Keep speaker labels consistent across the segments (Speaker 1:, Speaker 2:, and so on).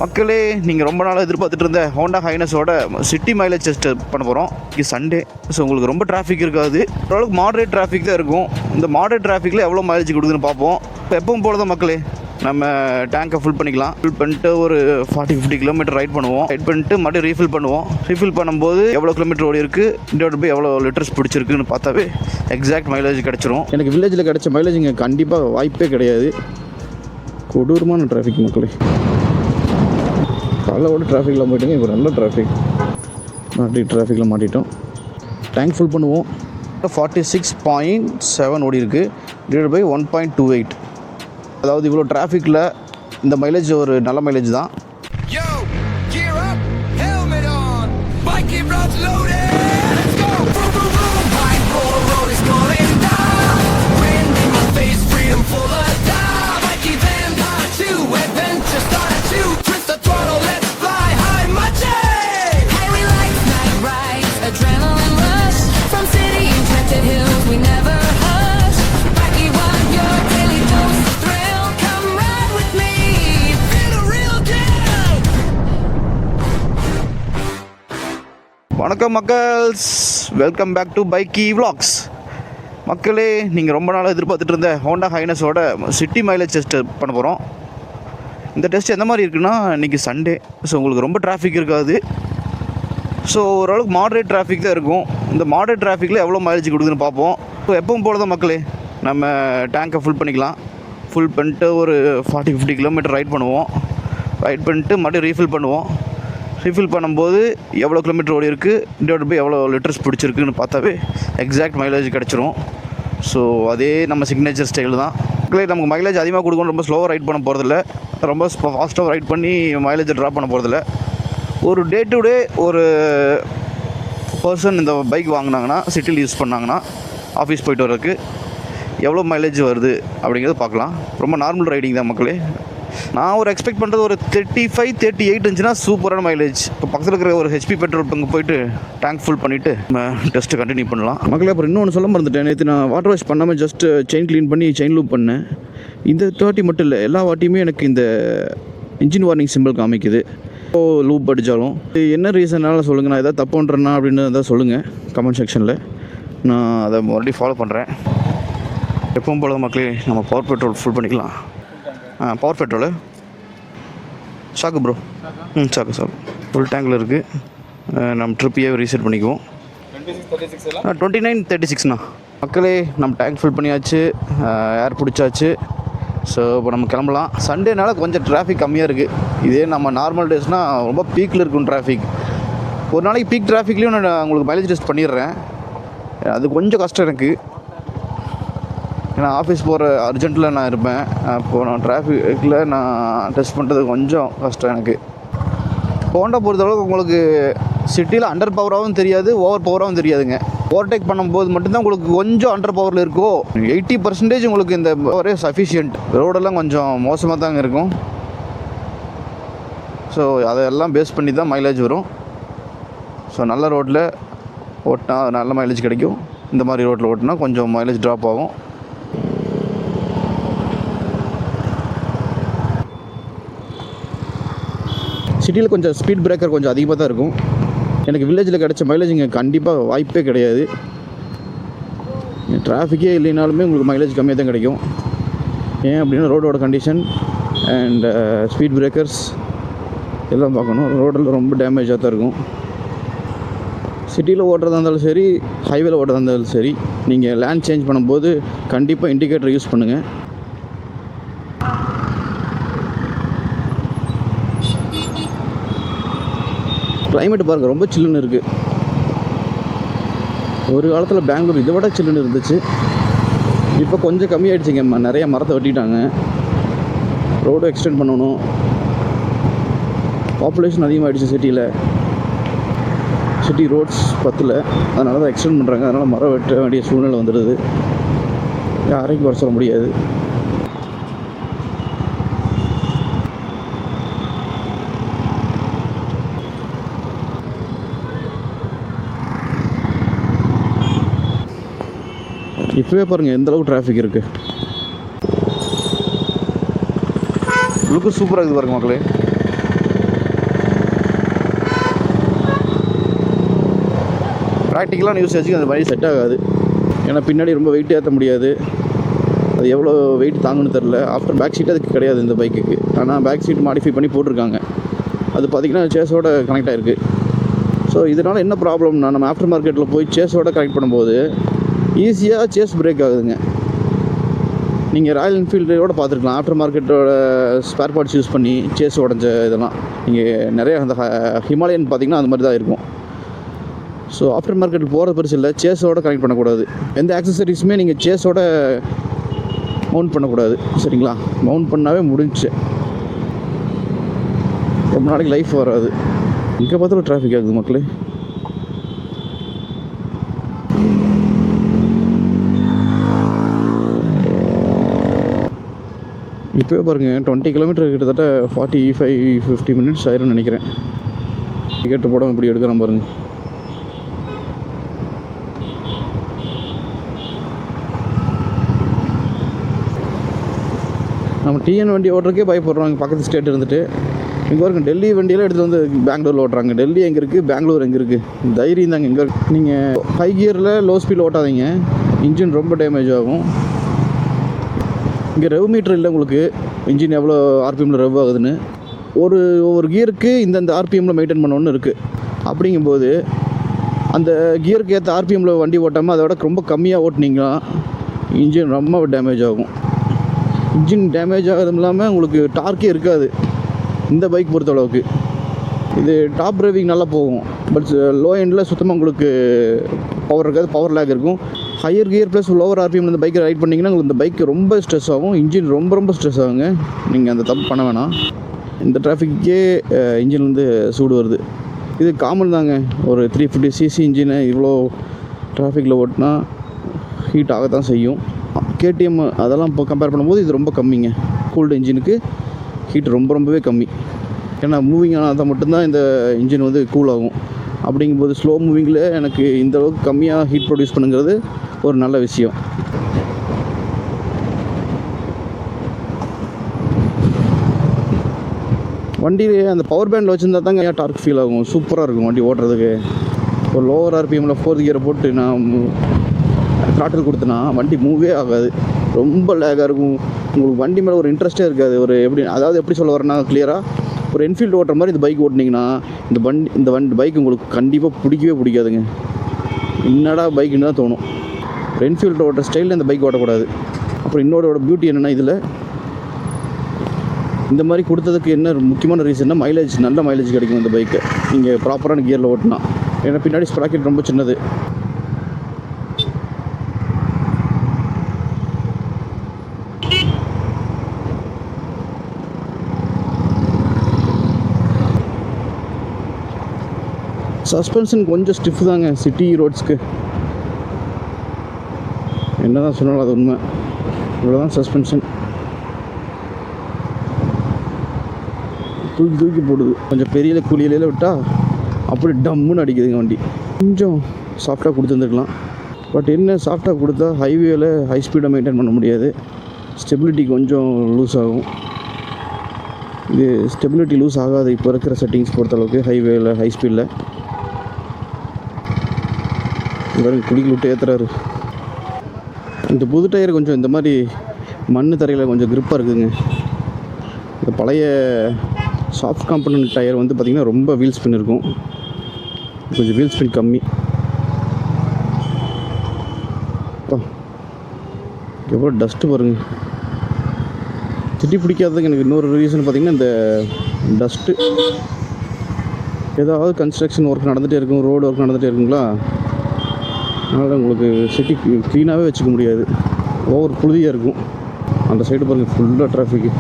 Speaker 1: மக்களே, நீங்கள் ரொம்ப நாளாக எதிர்பார்த்துட்டு இருந்த ஹோண்டா ஹைனஸோட சிட்டி மைலேஜ் டெஸ்ட் பண்ண போகிறோம். இது சண்டே, ஸோ உங்களுக்கு ரொம்ப டிராஃபிக் இருக்காது. ஓரளவுக்கு மாடரேட் டிராஃபிக் தான் இருக்கும். இந்த மாடரேட் டிராஃபிக்கில் எவ்வளோ மைலேஜ் கொடுக்குதுன்னு பார்ப்போம். இப்போ எப்பவும் போல தான் மக்களே, நம்ம டேங்கை ஃபில் பண்ணிக்கலாம். ஃபில் பண்ணிட்டு ஒரு 40-50 கிலோமீட்டர் ரைட் பண்ணுவோம். ரைட் பண்ணிட்டு மறுபடியும் ரீஃபில் பண்ணுவோம். ரீஃபில் பண்ணும்போது எவ்வளோ கிலோமீட்டர் ஓடி இருக்குது, டிவைட் பை எவ்வளோ லிட்டர்ஸ் பிடிச்சிருக்குன்னு பார்த்தாவே எக்ஸாக்ட் மைலேஜ் கிடச்சிரும். எனக்கு வில்லேஜில் கிடச்ச மைலேஜ் இங்கே கண்டிப்பாக வாய்ப்பே கிடையாது. கொடூரமான டிராஃபிக் மக்களே. காலையோட டிராஃபிக்கில் போயிட்டுங்க, இப்போ நல்ல டிராஃபிக். டிராஃபிக்கில் மாட்டிட்டோம். டேங்க் ஃபுல் பண்ணுவோம். 46.7 ஓடி இருக்குது, டிவைட் பை 1.28. அதாவது இவ்வளோ டிராஃபிக்கில் இந்த மைலேஜ் ஒரு நல்ல மைலேஜ் தான். வணக்கம் மக்கள்ஸ், வெல்கம் பேக் டு பைக்கி விலாக்ஸ். மக்களே, நீங்கள் ரொம்ப நாளாக எதிர்பார்த்துட்டு இருந்த ஹோண்டா ஹைனஸோட சிட்டி மைலேஜ் டெஸ்ட் பண்ண போகிறோம். இந்த டெஸ்ட் எந்த மாதிரி இருக்குன்னா, இன்றைக்கி சண்டே, ஸோ உங்களுக்கு ரொம்ப டிராஃபிக் இருக்காது. ஸோ ஓரளவுக்கு மாடரேட் டிராஃபிக் தான் இருக்கும். இந்த மாடரேட் டிராஃபிக்கில் எவ்வளோ மைலேஜ் கொடுக்குதுன்னு பார்ப்போம். ஸோ எப்பவும் போல தான் மக்களே, நம்ம டேங்கை ஃபில் பண்ணிக்கலாம். ஃபுல் பண்ணிட்டு ஒரு 40-50 கிலோமீட்டர் ரைட் பண்ணுவோம். ரைட் பண்ணிட்டு மறுபடியும் ரீஃபில் பண்ணுவோம். ரீஃபில் பண்ணும்போது எவ்வளோ கிலோமீட்டர் ஓடி இருக்குது, டிவைட் பை எவ்வளோ லிட்டர்ஸ் பிடிச்சிருக்குன்னு பார்த்தாவே எக்ஸாக்ட் மைலேஜ் கிடச்சிரும். ஸோ அதே நம்ம சிக்னேச்சர் ஸ்டைல் தான். நமக்கு மைலேஜ் அதிகமாக கொடுக்கணும், ரொம்ப ஸ்லோவாக ரைட் பண்ண போகிறதில்ல, ரொம்ப ஃபாஸ்ட்டாக ரைட் பண்ணி மைலேஜை ட்ராப் பண்ண போகிறதில்ல. ஒரு டே டு டே ஒரு பர்சன் இந்த பைக் வாங்கினாங்கன்னா, சிட்டியில் யூஸ் பண்ணாங்கன்னா, ஆஃபீஸ் போயிட்டு வர்றதுக்கு எவ்வளோ மைலேஜ் வருது அப்படிங்கிறத பார்க்கலாம். ரொம்ப நார்மல் ரைடிங் தான் மக்களே. நான் ஒரு எக்ஸ்பெக்ட் பண்ணுறது ஒரு 35-38 இருந்துச்சுன்னா சூப்பரான மைலேஜ். இப்போ பக்கத்தில் இருக்கிற ஒரு ஹெச்பி பெட்ரோல் பங்கு போயிட்டு டேங்க் ஃபுல் பண்ணிவிட்டு நம்ம டெஸ்ட்டு கண்டினியூ பண்ணலாம் மக்களே. அப்புறம் இன்னொன்று சொல்ல மறந்துட்டேன், நேற்று நான் வாட்டர் வாஷ் பண்ணாமல் ஜஸ்ட் செயின் க்ளீன் பண்ணி செயின் லூப் பண்ணேன். இந்த 30 மட்டும் இல்லை, எல்லா வாட்டியுமே எனக்கு இந்த இன்ஜின் வார்னிங் சிம்பிள் காமிக்குது. ஸோ லூப் அடித்தாலும் என்ன ரீசன்னால சொல்லுங்கள், நான் எதாவது தப்பு பண்ணுறேன்னா அப்படின்னு எதாவது சொல்லுங்கள் கமெண்ட் செக்ஷனில். நான் அதை மறுபடியும் ஃபாலோ பண்ணுறேன். எப்பவும் போல மக்களே, நம்ம பவர் பெட்ரோல் ஃபுல் பண்ணிக்கலாம். பவர் பெட்ரோலு சாக்கு ப்ரோ. சாக்கு ஃபுல் டேங்கில் இருக்குது. நம்ம ட்ரிப்பையே ரீசெட் பண்ணிக்குவோம். 29-36ண்ணா மக்களே. நம்ம டேங்க் ஃபில் பண்ணியாச்சு, ஏர் பிடிச்சாச்சு. ஸோ இப்போ நம்ம கிளம்பலாம். சண்டேனால கொஞ்சம் டிராஃபிக் கம்மியாக இருக்குது. இதே நம்ம நார்மல் டேஸ்னால் ரொம்ப பீக்கில் இருக்கும் டிராஃபிக். ஒரு நாளைக்கு பீக் டிராஃபிக்லேயும் நான் உங்களுக்கு மைலேஜ் டெஸ்ட் பண்ணிடுறேன். அது கொஞ்சம் கஷ்டம் எனக்கு, ஏன்னா ஆஃபீஸ் போகிற அர்ஜென்ட்டில் நான் இருப்பேன். அப்போது நான் டிராஃபிக்கில் நான் டெஸ்ட் பண்ணுறது கொஞ்சம் கஷ்டம் எனக்கு. ஹோண்டா பொறுத்தளவுக்கு உங்களுக்கு சிட்டியில் அண்டர் பவராகவும் தெரியாது, ஓவர் பவராகவும் தெரியாதுங்க. ஓவர்டேக் பண்ணும்போது மட்டும்தான் உங்களுக்கு கொஞ்சம் அண்டர் பவரில் இருக்கோ. 80% உங்களுக்கு இந்த பவரே சஃபிஷியன்ட். ரோடெல்லாம் கொஞ்சம் மோசமாக தாங்க இருக்கும். ஸோ அதெல்லாம் பேஸ் பண்ணி தான் மைலேஜ் வரும். ஸோ நல்ல ரோட்டில் ஓட்டினா நல்ல மைலேஜ் கிடைக்கும். இந்த மாதிரி ரோட்டில் ஓட்டினா கொஞ்சம் மைலேஜ் ட்ராப் ஆகும். சிட்டியில் கொஞ்சம் ஸ்பீட் பிரேக்கர் கொஞ்சம் அதிகமாக தான் இருக்கும். எனக்கு வில்லேஜில் கிடச்ச மைலேஜ் இங்கே கண்டிப்பாக வாய்ப்பே கிடையாது. டிராஃபிக்கே இல்லைனாலுமே உங்களுக்கு மைலேஜ் கம்மியாக தான் கிடைக்கும். ஏன் அப்படின்னா ரோடோட கண்டிஷன் அண்ட் ஸ்பீட் பிரேக்கர்ஸ் எல்லாம் பார்க்கணும். ரோடில் ரொம்ப டேமேஜாக தான் இருக்கும். சிட்டியில் ஓட்டுறதா இருந்தாலும் சரி, ஹைவேல ஓட்டுறதா இருந்தாலும் சரி, நீங்கள் லேண்ட் சேஞ்ச் பண்ணும்போது கண்டிப்பாக இண்டிகேட்டர் யூஸ் பண்ணுங்கள். கிளைமேட் பாருங்கள், ரொம்ப சில்லுன்னு இருக்குது. ஒரு காலத்தில் பெங்களூர் இதை விட சில்லுன்னு இருந்துச்சு. இப்போ கொஞ்சம் கம்மியாகிடுச்சிங்க. நிறைய மரத்தை வெட்டிட்டாங்க. ரோடு எக்ஸ்டெண்ட் பண்ணணும். பாப்புலேஷன் அதிகமாகிடுச்சு சிட்டியில். சிட்டி ரோட்ஸ் பத்தில், அதனால தான் எக்ஸ்டெண்ட் பண்ணுறாங்க. அதனால் மரம் வெட்ட வேண்டிய சூழ்நிலை வந்துடுது. யாரையும் வர சொல்ல முடியாது. இப்போவே பாருங்கள் எந்த அளவுக்கு டிராஃபிக் இருக்குது. லுக்கு சூப்பராக இருக்குது பாருங்க மக்களே. ப்ராக்டிக்கலான யூசேஜுக்கு அந்த பைக் செட் ஆகாது. ஏன்னா பின்னாடி ரொம்ப வெயிட் ஏற்ற முடியாது. அது எவ்வளோ வெயிட் தாங்கன்னு தெரில. ஆஃப்டர் பேக் சீட் அதுக்கு கிடையாது இந்த பைக்குக்கு. ஆனால் பேக் சீட் மாடிஃபை பண்ணி போட்டிருக்காங்க. அது பார்த்திங்கன்னா சேஸோட கனெக்ட் ஆகிருக்கு. ஸோ இதனால் என்ன ப்ராப்ளம்னா, நம்ம ஆஃப்டர் மார்க்கெட்டில் போய் சேஸோட கனெக்ட் பண்ணும்போது ஈஸியாக சேஸ் பிரேக் ஆகுதுங்க. நீங்கள் ராயல் என்ஃபீல்டோட பார்த்துருக்கலாம். ஆஃப்டர் மார்க்கெட்டோட ஸ்பேர் பார்ட்ஸ் யூஸ் பண்ணி சேஸ் உடஞ்ச இதெல்லாம் நீங்கள் நிறைய அந்த ஹிமாலயன் பார்த்திங்கன்னா அந்த மாதிரி தான் இருக்கும். ஸோ ஆஃப்டர் மார்க்கெட்டில் போகிறது பெருசு இல்லை, சேஸோட கனெக்ட் பண்ணக்கூடாது. எந்த ஆக்சசரிஸுமே நீங்கள் சேஸோட மவுண்ட் பண்ணக்கூடாது. சரிங்களா? மவுண்ட் பண்ணாவே முடிஞ்சு ரொம்ப நாளைக்கு லைஃப் வராது. இங்கே பார்த்தாலும் டிராஃபிக் ஆகுது மக்களே. இப்போவே பாருங்கள் 20 கிலோமீட்டர் கிட்டத்தட்ட 45-50 மினிட்ஸ் ஆயிரும்னு நினைக்கிறேன். டிக்கெட்டு போடாமல் இப்படி எடுக்கிறேன் பாருங்கள். நம்ம டிஎன் வண்டி ஓட்டுறதுக்கே பயப்படுறாங்க பக்கத்து ஸ்டேட் இருந்துட்டு. இங்கே வரைக்கும் டெல்லி வண்டியெல்லாம் எடுத்துகிட்டு வந்து பெங்களூரில் ஓட்டுறாங்க. டெல்லி எங்கே இருக்குது, பெங்களூர் எங்கே இருக்குது? தைரியம் தாங்க. இங்கே நீங்கள் ஹை கியரில் லோ ஸ்பீடில் ஓட்டாதீங்க, இன்ஜின் ரொம்ப டேமேஜ் ஆகும். இங்கே ரெவ் மீட்டர் இல்லை உங்களுக்கு, இன்ஜின் எவ்வளோ ஆர்பிஎம்மில் ரெவ் ஆகுதுன்னு. ஒவ்வொரு கியருக்கு இந்தந்த ஆர்பிஎம்மில் மெயின்டைன் பண்ணணுன்னு இருக்குது. அப்படிங்கும்போது அந்த கியருக்கு ஏற்ற ஆர்பிஎம்மில் வண்டி ஓட்டாமல் அதோட ரொம்ப கம்மியாக ஓட்டினீங்கன்னா இன்ஜின் ரொம்ப டேமேஜ் ஆகும். இன்ஜின் டேமேஜ் ஆகிறதும் இல்லாமல் உங்களுக்கு டார்க்கே இருக்காது இந்த பைக் பொறுத்தளவுக்கு. இது டாப் டிரைவிங் நல்லா போகும், பட் லோ எண்டில் சுத்தமாக உங்களுக்கு பவர் இருக்காது, பவர் லேக் இருக்கும். Higher gear plus lower RPM இந்த பைக்கை ரைட் பண்ணிங்கன்னா உங்களுக்கு இந்த பைக் ரொம்ப ஸ்ட்ரெஸ் ஆகும், இன்ஜின் ரொம்ப ஸ்ட்ரெஸ் ஆகுங்க. நீங்கள் அந்த தப்பு பண்ண வேணாம். இந்த டிராஃபிக்கே இன்ஜின் வந்து சூடு வருது. இது காமன் தாங்க. ஒரு 350cc இன்ஜினை இவ்வளோ டிராஃபிக்கில் ஓட்டினா ஹீட் ஆகத்தான் செய்யும். கேடிஎம் அதெல்லாம் இப்போ கம்பேர் பண்ணும்போது இது ரொம்ப கம்மிங்க. கூல்டு இன்ஜினுக்கு ஹீட் ரொம்பவே கம்மி. ஏன்னா மூவிங் ஆனால் தான் மட்டும்தான் இந்த இன்ஜின் வந்து கூல் ஆகும். அப்படிங்கும்போது ஸ்லோ மூவிங்கில் எனக்கு இந்த அளவுக்கு கம்மியாக ஹீட் ப்ரொடியூஸ் பண்ணுங்கிறது ஒரு நல்ல விஷயம். வண்டியிலே அந்த பவர் பேண்டில் வச்சுருந்தா தாங்க டார்க் ஃபீல் ஆகும், சூப்பராக இருக்கும் வண்டி ஓட்டுறதுக்கு. ஒரு லோவர் ஆர்பிஎம்மில் 4th கியரை போட்டு நான் த்ராட்டில் கொடுத்தனா வண்டி மூவே ஆகாது, ரொம்ப லேகாக இருக்கும். உங்களுக்கு வண்டி மேலே ஒரு இன்ட்ரெஸ்ட்டே இருக்காது. ஒரு எப்படி சொல்ல வரேன்னா, கிளியராக ஒரு என்ஃபீல்டு ஓட்டுற மாதிரி இந்த பைக் ஓட்டினீங்கன்னா இந்த பைக் உங்களுக்கு கண்டிப்பாக பிடிக்காதுங்க. என்னடா பைக்குன்னு தான் தோணும். ஒரு என்ஃபீல்டு ஓட்டுற ஸ்டைலில் இந்த பைக் ஓட்டக்கூடாது. அப்புறம் இன்னொரு பியூட்டி என்னென்னா, இதில் இந்த மாதிரி கொடுத்ததுக்கு என்ன முக்கியமான ரீசன்னா, நல்ல மைலேஜ் கிடைக்கும் இந்த பைக்கு நீங்கள் ப்ராப்பரான கியரில் ஓட்டினா. ஏன்னா பின்னாடி ஸ்ப்ராக்கெட் ரொம்ப சின்னது. சஸ்பென்ஷன் கொஞ்சம் ஸ்டிஃப் தாங்க சிட்டி ரோட்ஸ்க்கு. என்ன தான் சொன்னாலும் அது உண்மை. இவ்வளோதான் சஸ்பென்ஷன். தூக்கி போடுது. கொஞ்சம் பெரிய குழியில விட்டால் அப்படி டம்முன்னு அடிக்குதுங்க வண்டி. கொஞ்சம் சாஃப்டாக கொடுத்துருந்துருக்கலாம். பட் என்ன சாஃப்டாக கொடுத்தா ஹைவேயில் ஹை ஸ்பீடை மெயின்டைன் பண்ண முடியாது. ஸ்டெபிலிட்டி கொஞ்சம் லூஸ் ஆகும். இது ஸ்டெபிலிட்டி லூஸ் ஆகாது இப்போ இருக்கிற செட்டிங்ஸ் பொறுத்தளவுக்கு ஹைவேயில் ஹை ஸ்பீடில். குடிக்கல் விட்டு ஏற்றுறாரு. இந்த புது டயர் கொஞ்சம் இந்த மாதிரி மண் தரையில் கொஞ்சம் கிரிப்பாக இருக்குதுங்க. இந்த பழைய சாஃப்ட் காம்பனன்ட் டயர் வந்து பார்த்திங்கன்னா ரொம்ப வீல் ஸ்பின் இருக்கும், கொஞ்சம் வீல் ஸ்பின் கம்மி. எவ்வளோ டஸ்ட்டு பாருங்க. திட்டி பிடிக்காததுக்கு எனக்கு இன்னொரு ரீசன் பார்த்திங்கன்னா இந்த டஸ்ட்டு. ஏதாவது கன்ஸ்ட்ரக்ஷன் ஒர்க் நடந்துகிட்டே இருக்கும், ரோடு ஒர்க் நடந்துகிட்டே இருக்குங்களா, அதனால் உங்களுக்கு சிட்டி க்ளீனாகவே வச்சுக்க முடியாது, ஓவர் புழுதியாக இருக்கும். அந்த சைடு பாருங்கள் ஃபுல்லாக டிராஃபிக்கு.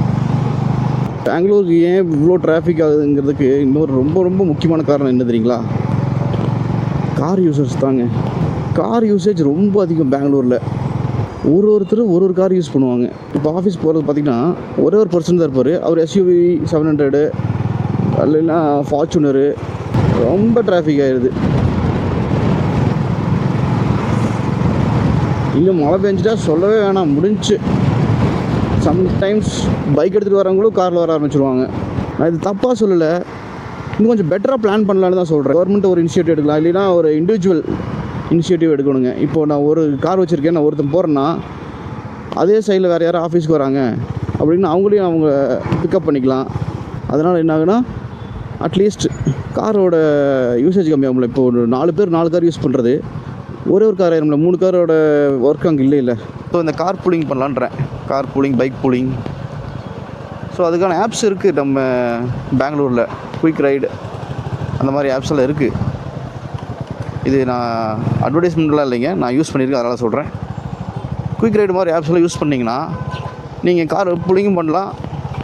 Speaker 1: பெங்களூருக்கு ஏன் இவ்வளோ டிராஃபிக் ஆகுதுங்கிறதுக்கு இன்னொரு ரொம்ப முக்கியமான காரணம் என்ன தெரியுங்களா? கார் யூசர்ஸ் தாங்க. கார் யூசேஜ் ரொம்ப அதிகம் பெங்களூரில். ஒருத்தர் ஒரு கார் யூஸ் பண்ணுவாங்க. இப்போ ஆஃபீஸ் போகிறது பார்த்திங்கன்னா ஒரே ஒரு பர்சன் தான் இருப்பார். அவர் SUV 700 இல்லைன்னா ஃபார்ச்சுனரு. ரொம்ப டிராஃபிக் ஆகிடுது. இங்கே மழை பெஞ்சிட்டா சொல்லவே வேணாம், முடிஞ்சு. சம்டைம்ஸ் பைக் எடுத்துகிட்டு வரவங்களும் காரில் வர ஆரம்பிச்சிருவாங்க. நான் இது தப்பாக சொல்லலை, இன்னும் கொஞ்சம் பெட்டராக பிளான் பண்ணலான்னு தான் சொல்கிறேன். கவர்மெண்ட் ஒரு இனிஷியேட்டிவ் எடுக்கலாம், இல்லைன்னா ஒரு இண்டிவிஜுவல் இனிஷியேட்டிவ் எடுக்கணுங்க. இப்போது நான் ஒரு கார் வச்சுருக்கேன், நான் ஒருத்தன் போகிறேன்னா அதே சைடில் வேறு யாரும் ஆஃபீஸ்க்கு வராங்க அப்படின்னு அவங்களையும் அவங்க பிக்கப் பண்ணிக்கலாம். அதனால் என்ன ஆகுனா அட்லீஸ்ட் காரோட யூசேஜ் கம்மியாகும்ல. இப்போ ஒரு 4 பேர் 4 கார் யூஸ் பண்ணுறது ஒரே ஒரு கார் ஆயிரும்ல, 3 காரோட ஒர்க் அங்கே இல்லை. ஸோ இந்த கார் பூலிங் பண்ணலான்றேன், car pooling, bike pooling. So அதுக்கான ஆப்ஸ் இருக்குது நம்ம பெங்களூரில், குயிக் ரைடு அந்த மாதிரி ஆப்ஸ் எல்லாம் இருக்குது. இது நான் அட்வர்டைஸ்மெண்ட்லாம் இல்லைங்க, நான் யூஸ் பண்ணியிருக்கேன், அதனால் சொல்கிறேன். குயிக் ரைடு மாதிரி ஆப்ஸ் எல்லாம் யூஸ் பண்ணிங்கன்னா நீங்கள் கார் பூலிங்கும் பண்ணலாம்,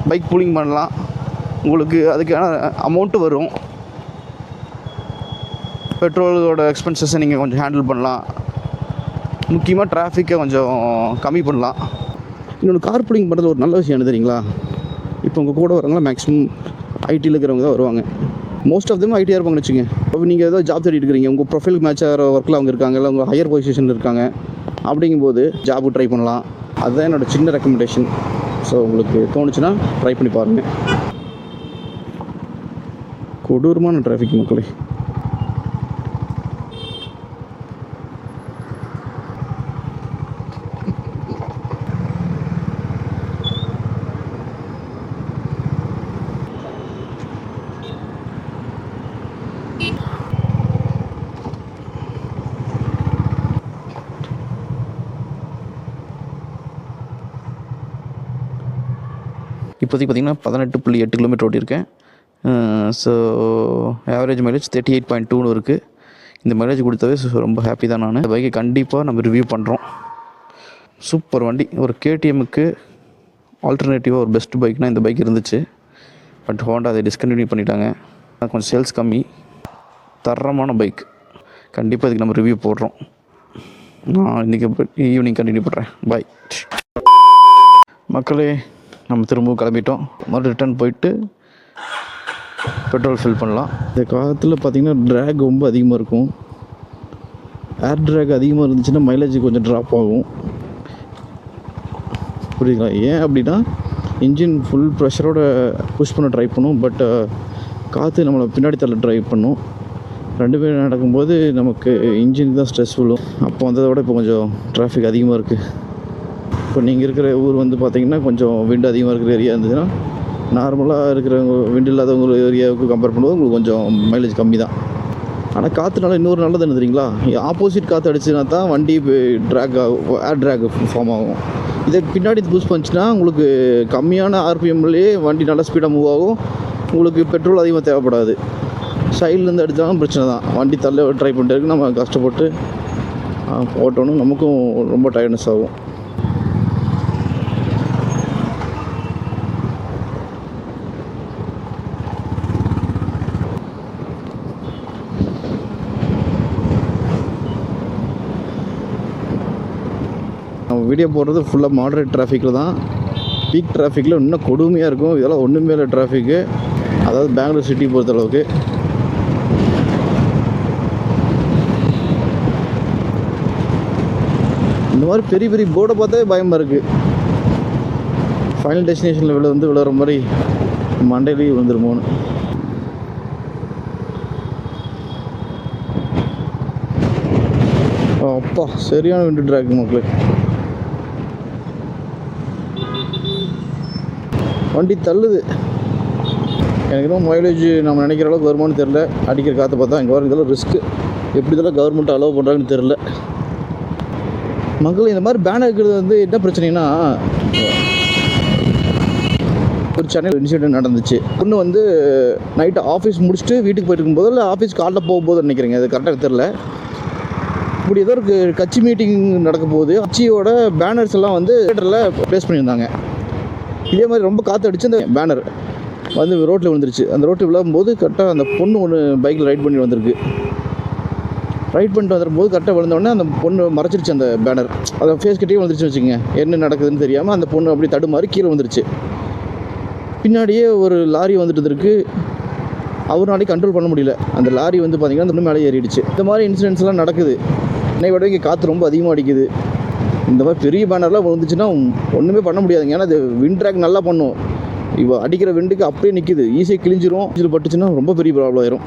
Speaker 1: பைக் பூலிங் பண்ணலாம். உங்களுக்கு அதுக்கான அமௌண்ட்டு வரும். பெட்ரோலோட எக்ஸ்பென்சஸை நீங்கள் கொஞ்சம் ஹேண்டில் பண்ணலாம். முக்கியமாக டிராஃபிக்கை கொஞ்சம் கம்மி பண்ணலாம். இன்னொன்று, கார் பூலிங் பண்ணுறது ஒரு நல்ல விஷயம் என்ன தெரியுங்களா? இப்போ உங்கள் கூட வரவங்களாம் மேக்ஸிமம் ஐடியில் இருக்கிறவங்க தான் வருவாங்க. மோஸ்ட் ஆஃப் தெம் ஐடியாக இருப்பாங்கன்னு வச்சுங்க. இப்போ நீங்கள் ஏதோ ஜாப் தேடிட்டு இருக்கிறீங்க, உங்கள் ப்ரொஃபைல் மேட்ச் ஆகிற ஒர்க்கில் அவங்க இருக்காங்க, இல்லை உங்கள் ஹையர் பொசிஷன் இருக்காங்க. அப்படிங்கும்போது ஜாபுக்கு ட்ரை பண்ணலாம். அதுதான் என்னோடய சின்ன ரெக்கமெண்டேஷன். ஸோ உங்களுக்கு தோணுச்சுன்னா ட்ரை பண்ணி பாருங்கள். கொடூரமான டிராஃபிக் மக்களே. இப்போதைக்கு பார்த்திங்கன்னா 18.8 கிலோமீட்டர் ஓட்டியிருக்கேன். ஸோ ஆவரேஜ் மைலேஜ் 38.2 இருக்குது. இந்த மைலேஜ் கொடுத்தவே ரொம்ப ஹாப்பி தான் நான். இந்த பைக்கை கண்டிப்பாக நம்ம ரிவ்யூ பண்ணுறோம். சூப்பர் வண்டி. ஒரு கேடிஎம்முக்கு ஆல்டர்னேட்டிவாக ஒரு பெஸ்ட் பைக்னால் இந்த பைக் இருந்துச்சு. பட் ஹோண்டா அதை டிஸ்கண்டினியூ பண்ணிட்டாங்க. கொஞ்சம் சேல்ஸ் கம்மி. தரமான பைக். கண்டிப்பாக இதுக்கு நம்ம ரிவ்யூ போடுறோம். நான் இன்றைக்கி ஈவினிங் கண்டினியூ பண்ணுறேன். பாய் மக்களே. நம்ம திரும்பவும் கிளம்பிட்டோம். மறுபடியும் ரிட்டர்ன் போயிட்டு பெட்ரோல் ஃபில் பண்ணலாம். இந்த காலத்தில் பார்த்திங்கன்னா ட்ராக் ரொம்ப அதிகமாக இருக்கும். ஏர் ட்ராக் அதிகமாக இருந்துச்சுன்னா மைலேஜ் கொஞ்சம் ட்ராப் ஆகும். புரியுதுங்களா? ஏன் அப்படின்னா இன்ஜின் ஃபுல் ப்ரெஷரோட புஷ் பண்ண ட்ரை பண்ணும். பட் காற்று நம்மளை பின்னாடி தள்ள ட்ரை பண்ணும். 2 பேர் நடக்கும்போது நமக்கு இன்ஜின் தான் ஸ்ட்ரெஸ்ஃபுல்லும். அப்போ வந்ததை விட இப்போ கொஞ்சம் டிராஃபிக் அதிகமாக இருக்குது. இப்போ நீங்கள் இருக்கிற ஊர் வந்து பார்த்திங்கன்னா கொஞ்சம் விண்டு அதிகமாக இருக்கிற ஏரியா இருந்ததுன்னா, நார்மலாக இருக்கிறவங்க விண்டு இல்லாதவங்க ஏரியாவுக்கு கம்பேர் பண்ணும்போது உங்களுக்கு கொஞ்சம் மைலேஜ் கம்மி தான். ஆனால் காற்றுனால இன்னொரு நல்லது என்ன தெரியுங்களா? ஆப்போசிட் காற்று அடிச்சுன்னா தான் வண்டி ட்ராக் ஆகும், ஏர் ட்ராக் ஃபார்ம் ஆகும். இதை பின்னாடி புஷ் பண்ணிச்சுன்னா உங்களுக்கு கம்மியான ஆர்பிஎம்லேயே வண்டி நல்லா ஸ்பீடாக மூவ் ஆகும். உங்களுக்கு பெட்ரோல் அதிகமாக தேவைப்படாது. சைட்லேருந்து அடித்தாலும் பிரச்சனை தான். வண்டி தள்ள ட்ரை பண்ணிட்டு இருக்கு, நம்ம கஷ்டப்பட்டு ஓட்டணும், நமக்கும் ரொம்ப டயர்ட்னஸ் ஆகும். நம்ம வீடியோ போடுறது ஃபுல்லாக மாடரேட் டிராஃபிக்கில் தான். பீக் டிராஃபிக்கில் இன்னும் கொடுமையாக இருக்கும். இதெல்லாம் ஒன்றுமே இல்லை டிராஃபிக்கு, அதாவது பெங்களூர் சிட்டி பொறுத்தளவுக்கு. இந்த மாதிரி பெரிய பெரிய போர்டை பார்த்தாவே பயமாக இருக்குது. ஃபைனல் டெஸ்டினேஷனில் விழுற மாதிரி மண்டையிலேயே விழுந்துருமோன்னு. அப்பா சரியான விண்டு ட்ராக் மக்களே. வண்டி தள்ளுது. எனக்கு இன்னும் மைலேஜ் நம்ம நினைக்கிற அளவுக்கு வருமானு தெரில. அடிக்கிற காற்றை பார்த்தா இங்கே வர இதெல்லாம் ரிஸ்க்கு. எப்படி இதெல்லாம் கவர்மெண்ட் அலோவ் பண்ணுறாங்கன்னு தெரில. மக்கள் இந்த மாதிரி பேனர் இருக்கிறது வந்து என்ன பிரச்சனைனா, ஒரு சென்னையில் இன்சிடென்ட் நடந்துச்சு. ஒன்று வந்து நைட்டு ஆஃபீஸ் முடிச்சுட்டு வீட்டுக்கு போயிட்டு இருக்கும்போது, இல்லை ஆஃபீஸ் காலைல போகும்போது நினைக்கிறேங்க, அது கரெக்டாக தெரில. இப்படி ஏதோ ஒரு கட்சி மீட்டிங் நடக்க போகுது. கட்சியோட பேனர்ஸ் எல்லாம் வந்து தியேட்டரில் ப்ளேஸ் பண்ணியிருந்தாங்க. இதே மாதிரி ரொம்ப காற்று அடித்து அந்த பேனர் வந்து ரோட்டில் விழுந்துருச்சு. அந்த ரோட்டில் விழும்போது கரெக்டாக அந்த பொண்ணு ஒன்று பைக்கில் ரைட் பண்ணி வந்திருக்கு. ரைட் பண்ணிட்டு வந்துடும்போது கரெக்டாக விழுந்தோடனே அந்த பொண்ணு மறைச்சிருச்சு அந்த பேனர். அதை ஃபேஸ் கிட்டே வந்துருச்சு வச்சுங்க. என்ன நடக்குதுன்னு தெரியாமல் அந்த பொண்ணு அப்படி தடுமாறி கீழே வந்துருச்சு. பின்னாடியே ஒரு லாரி வந்துட்டு இருக்கு. அவராலே கண்ட்ரோல் பண்ண முடியல. அந்த லாரி வந்து பார்த்திங்கன்னா அந்த மேலே ஏறிடுச்சு. இந்த மாதிரி இன்சிடென்ட்ஸ்லாம் நடக்குது. என்னை விட இங்கே காற்று ரொம்ப அதிகமாக அடிக்குது. இந்த மாதிரி பெரிய பேனர்லாம் விழுந்துச்சுன்னா ஒன்றுமே பண்ண முடியாதுங்க. ஏன்னா அது விண்ட் ட்ராக் நல்லா பண்ணும். இப்போ அடிக்கிற விண்டுக்கு அப்படியே நிற்கிது, ஈஸியாக கிழிஞ்சிரும். இதில் பட்டுச்சுன்னா ரொம்ப பெரிய ப்ராப்ளம் ஆயிரும்.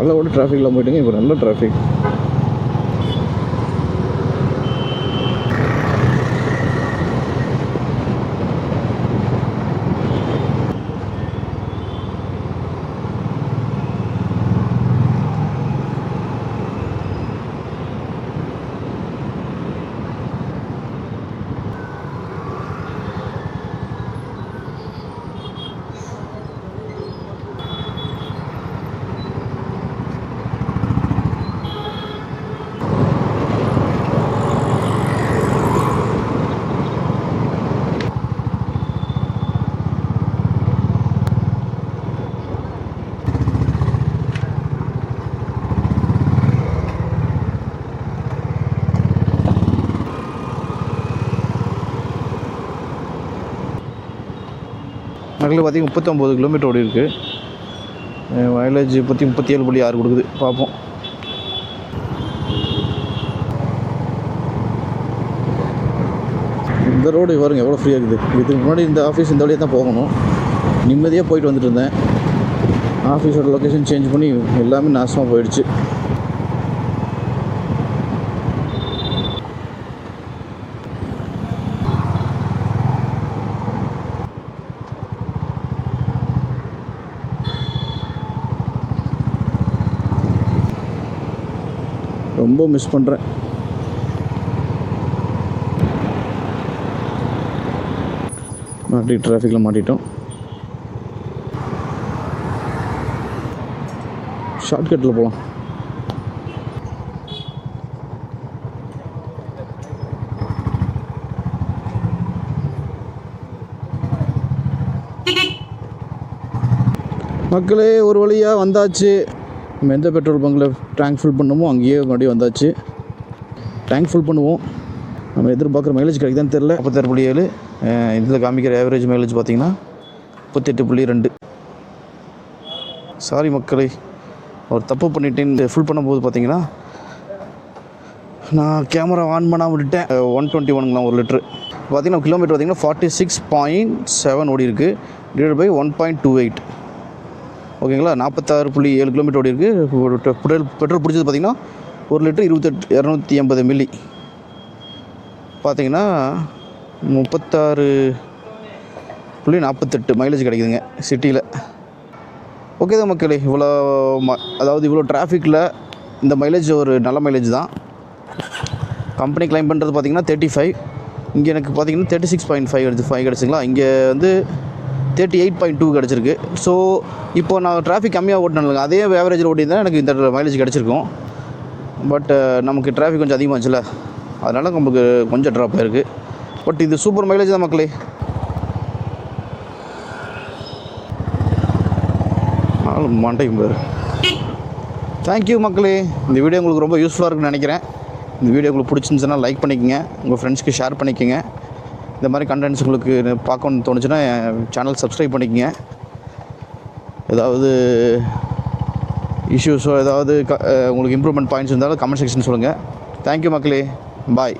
Speaker 1: காலைல கூட டிராஃபிக்லாம் போயிட்டுங்க, இப்போ நல்ல டிராஃபிக். நகரில் பார்த்திங்கன்னா 39 கிலோமீட்டர் ஓடி இருக்குது. மைலேஜ் பற்றி 37.6 கொடுக்குது. பார்ப்போம். இந்த ரோடு பாருங்க எவ்வளோ ஃப்ரீயாக இருக்குது. இதுக்கு முன்னாடி இந்த ஆஃபீஸ் இந்த வழியாக தான் போகணும். நிம்மதியாக போயிட்டு வந்துட்டு இருந்தேன். ஆஃபீஸோட லொக்கேஷன் சேஞ்ச் பண்ணி எல்லாமே நாசமாக போயிடுச்சு. ரொம்ப மிஸ் பண்ணுறேன். டிராஃபிக்கில் மாட்டிட்டோம். ஷார்ட்கட்டில் போகலாம். மக்களே ஒரு வழியாக வந்தாச்சு. நம்ம எந்த பெட்ரோல் பங்கில் டேங்க் ஃபுல் பண்ணணுமோ அங்கேயே மறுபடியும் வந்தாச்சு. டேங்க் ஃபுல் பண்ணுவோம். நம்ம எதிர்பார்க்குற மைலேஜ் கிடைக்குதான்னு தெரில. 46.7. இதில் காமிக்கிற ஆவரேஜ் மைலேஜ் பார்த்திங்கன்னா 38.2. சாரி மக்களே, ஒரு தப்பு பண்ணிட்டேன். ஃபுல் பண்ணும்போது பார்த்திங்கன்னா நான் கேமரா ஆன் பண்ணாமல் விட்டுட்டேன். 121 ஒரு லிட்ரு பார்த்திங்கன்னா கிலோமீட்டர் பார்த்திங்கன்னா 46.7 ஓடி இருக்குது. Divide by 1.28. ஓகேங்களா. 46.7 கிலோமீட்டர் ஓடி இருக்குது. பெட்ரோல் பிடிச்சது பார்த்திங்கன்னா 1 லிட்டர் 280 மில்லி. பார்த்திங்கன்னா 36.48 மைலேஜ் கிடைக்குதுங்க சிட்டியில். ஓகே தான் மக்களே. அதாவது இவ்வளோ டிராஃபிக்கில் இந்த மைலேஜ் ஒரு நல்ல மைலேஜ் தான். கம்பெனி கிளைம் பண்ணுறது பார்த்திங்கன்னா 35. இங்கே எனக்கு பார்த்திங்கன்னா 36.5 கிடச்சிங்களா. இங்கே வந்து 38.2 கிடச்சிருக்கு. ஸோ இப்போது நான் டிராஃபிக் கம்மியாக ஓட்டினாங்க, அதே ஆவரேஜில் ஓட்டியிருந்தேன் எனக்கு இந்த மைலேஜ் கிடச்சிருக்கும். பட் நமக்கு டிராஃபிக் கொஞ்சம் அதிகமாச்சுல, அதனால் நமக்கு கொஞ்சம் ட்ராப் ஆகிருக்கு. பட் இது சூப்பர் மைலேஜ் தான் மக்களே. மாட்டேங்க பாரு. தேங்க்யூ மக்களே. இந்த வீடியோ உங்களுக்கு ரொம்ப யூஸ்ஃபுல்லாக இருக்குன்னு நினைக்கிறேன். இந்த வீடியோ உங்களுக்கு பிடிச்சிருந்துச்சுன்னா லைக் பண்ணிக்கோங்க, உங்கள் ஃப்ரெண்ட்ஸ்க்கு ஷேர் பண்ணிக்கோங்க. இந்த மாதிரி கண்டென்ட்ஸ் உங்களுக்கு பார்க்கணுன்னு தோணுச்சுன்னா சேனல் சப்ஸ்கிரைப் பண்ணிக்கோங்க. ஏதாவது இஷ்யூஸோ ஏதாவது உங்களுக்கு இம்ப்ரூவ்மெண்ட் பாயிண்ட்ஸ் இருந்தாலும் கமெண்ட் செக்ஷன் சொல்லுங்கள். தேங்க்யூ மக்களே. பாய்.